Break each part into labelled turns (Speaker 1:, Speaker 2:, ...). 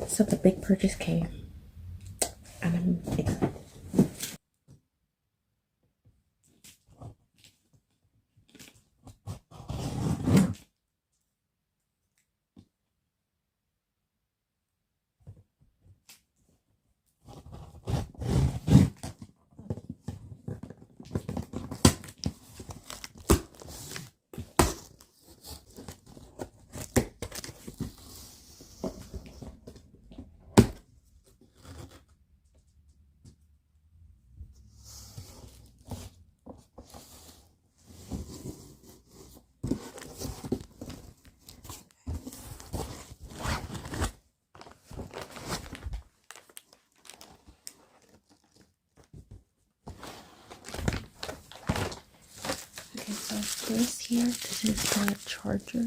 Speaker 1: So the big purchase came, and I'm excited. Okay, so this here, this is the charger.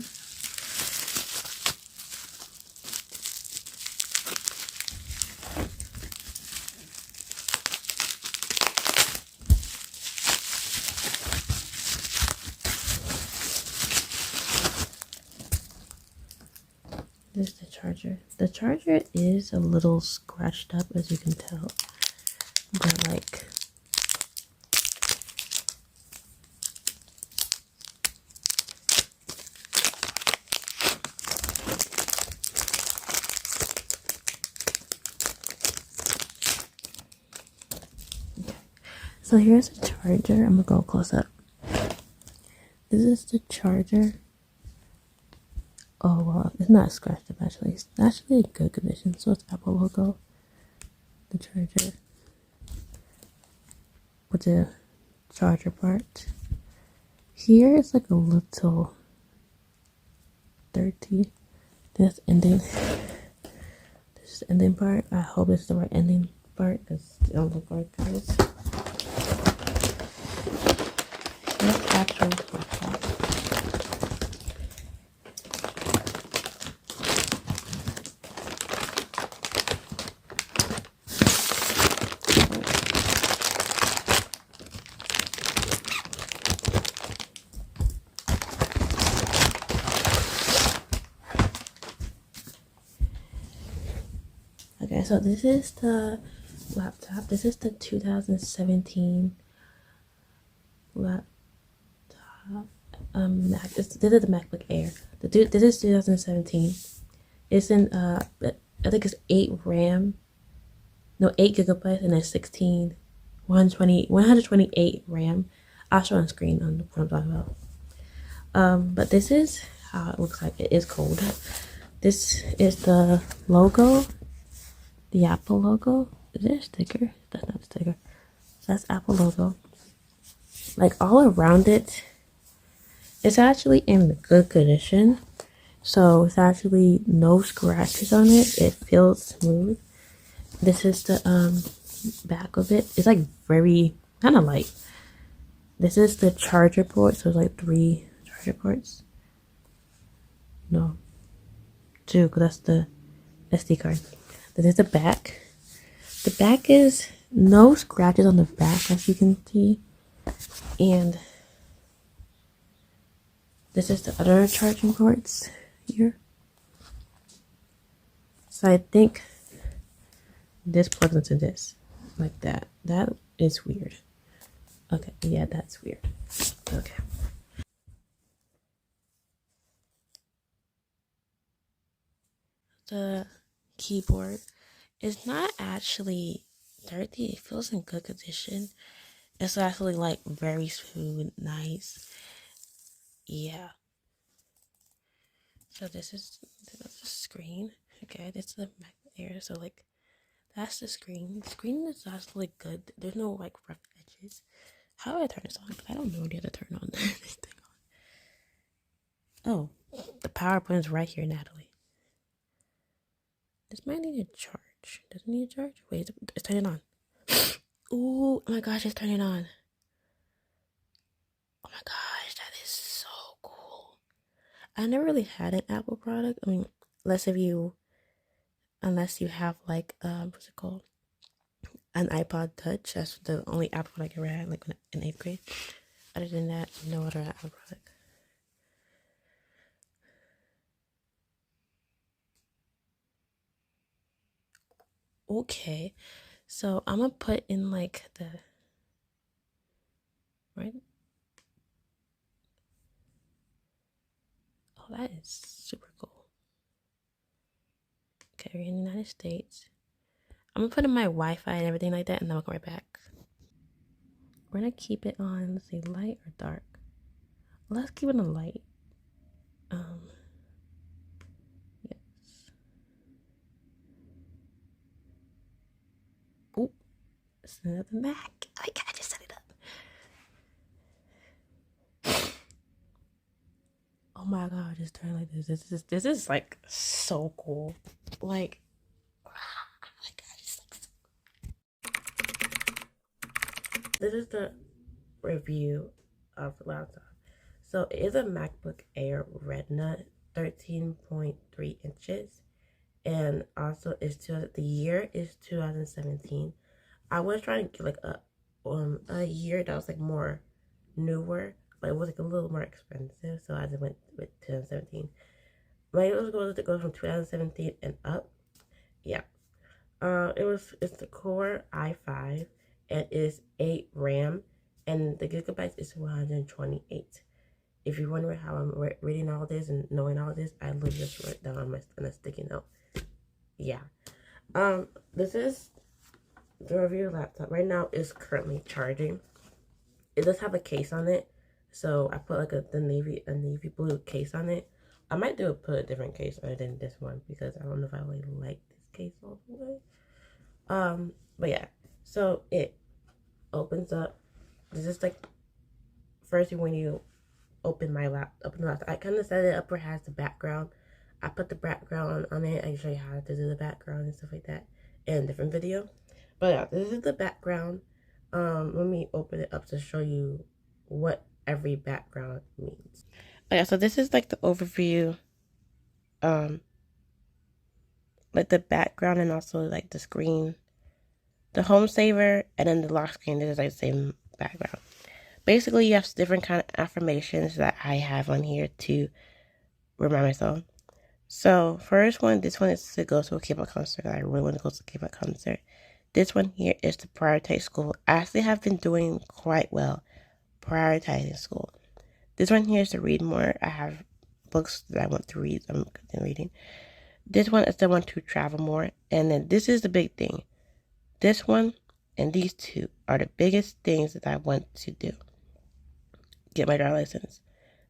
Speaker 1: This is the charger. The charger is a little scratched up, as you can tell. But like, so here's the charger. I'm gonna go close up. This is the charger. Oh well, it's not scratched up actually. It's actually in good condition. So it's Apple logo. The charger with the charger part. Here is like a little dirty. This ending. This is the ending part. I hope it's the right ending part because it don't look like this. That's actually the part. Okay, so this is the laptop. This is the 2017 laptop. Mac. This is the MacBook Air. This is 2017. It's in I think it's 8 RAM. No, 8 gigabytes and then 16, 128 RAM. I'll show on screen on what I'm talking about. But this is how it looks like. It is cold. This is the logo. The Apple logo. Is there a sticker? That's not a sticker. That's Apple logo. Like all around it, it's actually in good condition. So it's actually no scratches on it. It feels smooth. This is the back of it. It's like very kind of light. This is the charger port. So it's like 3 charger ports. No, 2, because that's the SD card. This is the back. The back is no scratches on the back, as you can see. And this is the other charging ports here. So I think this plugs into this, like that. That is weird. Okay, yeah, that's weird. Okay. The keyboard is not actually dirty. It feels in good condition. It's actually like very smooth, nice. Yeah. So this is the screen. Okay, this is the Mac Air. So like, that's the screen. The screen is actually good. There's no like rough edges. How do I turn this on? I don't know how to turn on this thing on. Oh, the power button is right here, Natalie. This might need a charge. Does it need a charge? Wait, it's turning on. Ooh, oh my gosh, it's turning on. Oh my gosh, that is so cool. I never really had an Apple product. I mean, unless you have like what's it called? An iPod Touch. That's the only Apple product I ever had, like in 8th grade. Other than that, no other Apple product. Okay, so I'm gonna put in like the right. Oh, that is super cool. Okay, we're in the United States. I'm gonna put in my Wi-Fi and everything like that, and then I'll come right back. We're gonna keep it on, let's see, light or dark. Let's keep it on light. Yes. Oh, it's another Mac. Oh my god, I just set it up. Oh my god, just turn like this. This is like so cool. Like, oh my god, it's like this is the review of the laptop. So it is a MacBook Air Retina, 13.3 inches, and also the year is 2017. I was trying to get like a year that was like more newer, but it was like a little more expensive, so I just went with 2017. My it was going to go from 2017 and up. Yeah. It's the Core i5 and it's 8 RAM and the gigabytes is 128. If you're wondering how I'm reading all this and knowing all this, I literally just wrote down on a sticky note. Yeah. This is the review laptop. Right now is currently charging. It does have a case on it, so I put like a navy blue case on it. I might put a different case other than this one because I don't know if I really like this case all the way. But yeah, so it opens up. This is like first when you open the laptop. I kind of set it up where it has the background. I put the background on it. I can show you how to do the background and stuff like that in a different video. But yeah, this is the background. Let me open it up to show you what every background means. Oh yeah, so this is like the overview, like the background and also like the screen, the home saver, and then the lock screen. This is like the same background. Basically, you have different kind of affirmations that I have on here to remind myself. So first one, this one is to go to a K-pop concert. I really want to go to a K-pop concert. This one here is to prioritize school. I actually have been doing quite well prioritizing school. This one here is to read more. I have books that I want to read. I'm reading. This one is the one to travel more. And then this is the big thing. This one and these two are the biggest things that I want to do. Get my driver's license.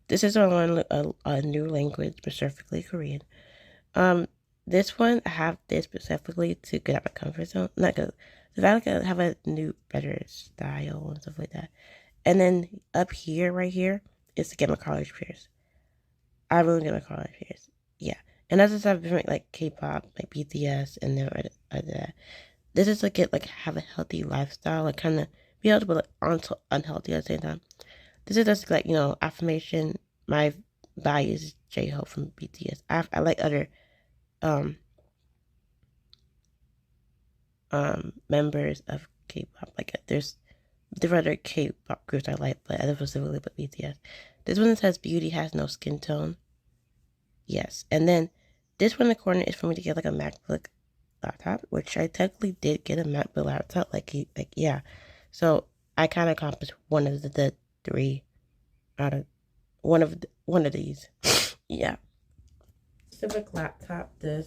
Speaker 1: This is a new language, specifically Korean. This one I have this specifically to get out my comfort zone. Not good. So I like to have a new, better style and stuff like that. And then up here, right here, is to get my college peers. I really get my college peers. Yeah. And that's just have different like K-pop, like BTS, and then that. This is to get like have a healthy lifestyle, like kind of be able to be like unhealthy at the same time. This is just like affirmation. My body is J-Hope from BTS. I like other members of K-pop. Like there's different other K-pop groups I like, but I don't specifically but BTS. This one says beauty has no skin tone. Yes, and then this one in the corner is for me to get like a MacBook laptop, which I technically did get a MacBook laptop. Like yeah, so I kind of accomplished one of the three out of one of these. Yeah. Specific laptop, the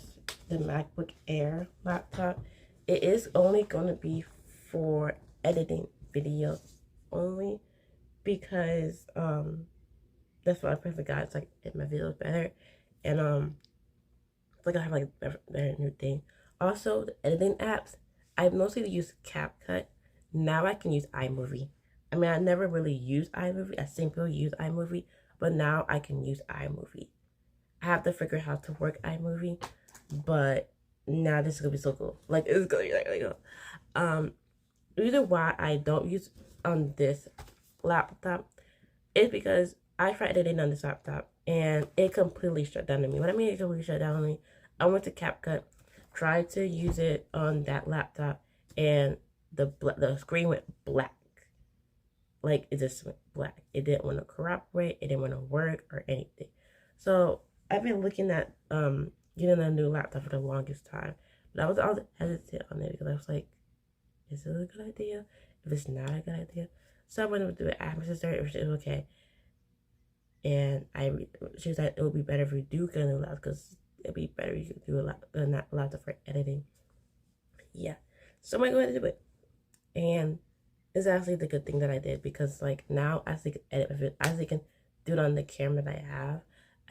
Speaker 1: MacBook Air laptop, it is only going to be for editing videos only because that's what I prefer guys like in my videos better and like I have like a better new thing. Also the editing apps, I mostly use CapCut. Now I can use iMovie. I mean I never really used iMovie. I simply use iMovie, but now I can use iMovie. I have to figure out how to work iMovie, but now this is gonna be so cool. Like it's gonna be like cool. Reason why I don't use on this laptop is because I tried editing on this laptop and it completely shut down on me. What I mean it completely shut down on me, I went to CapCut, tried to use it on that laptop, and the screen went black. Like it just went black. It didn't want to cooperate. It didn't want to work or anything. So I've been looking at getting a new laptop for the longest time, But I was hesitant on it because I was like, is it a good idea? If it's not a good idea, so I went to do it after my sister. It was okay, and she was like, it would be better if we do get a new laptop because it'd be better if you could do a lot, not a laptop for editing. Yeah, so I'm gonna go ahead and do it, and it's actually the good thing that I did because like now I actually can edit my video, I actually can do it on the camera that I have.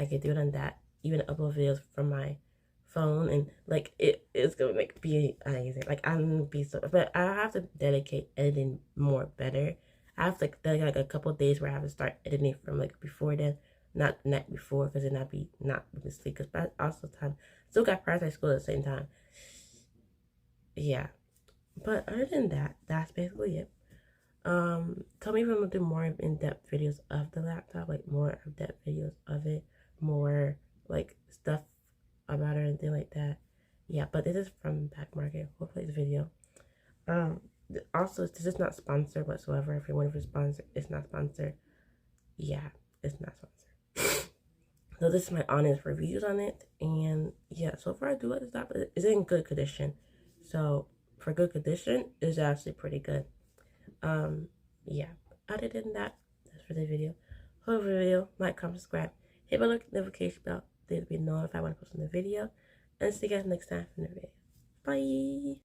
Speaker 1: I can do it on that, even upload videos from my phone, and like it's gonna make be amazing. Like I'm gonna be so, but I have to dedicate editing more better. I have to like dedicate like a couple of days where I have to start editing from like before then, not the night before, because then I'd be not with sleep. Because but also time still got private school at the same time. Yeah, but other than that, that's basically it. Tell me if I'm gonna do more in-depth videos of the laptop, like more in-depth videos of it, more like stuff about it or anything like that. Yeah, but this is from Back Market. Hopefully this video. Also, this is not sponsored whatsoever. If you want to sponsor, it's not sponsored. Yeah, it's not sponsored. So this is my honest reviews on it, and yeah, so far I do like this laptop. It's in good condition. So for good condition, it's actually pretty good. Yeah, other than that, that's for the video. Hope the video, like, comment, subscribe, hit the notification bell to be notified when I post a new video, and see you guys next time in the video. Bye.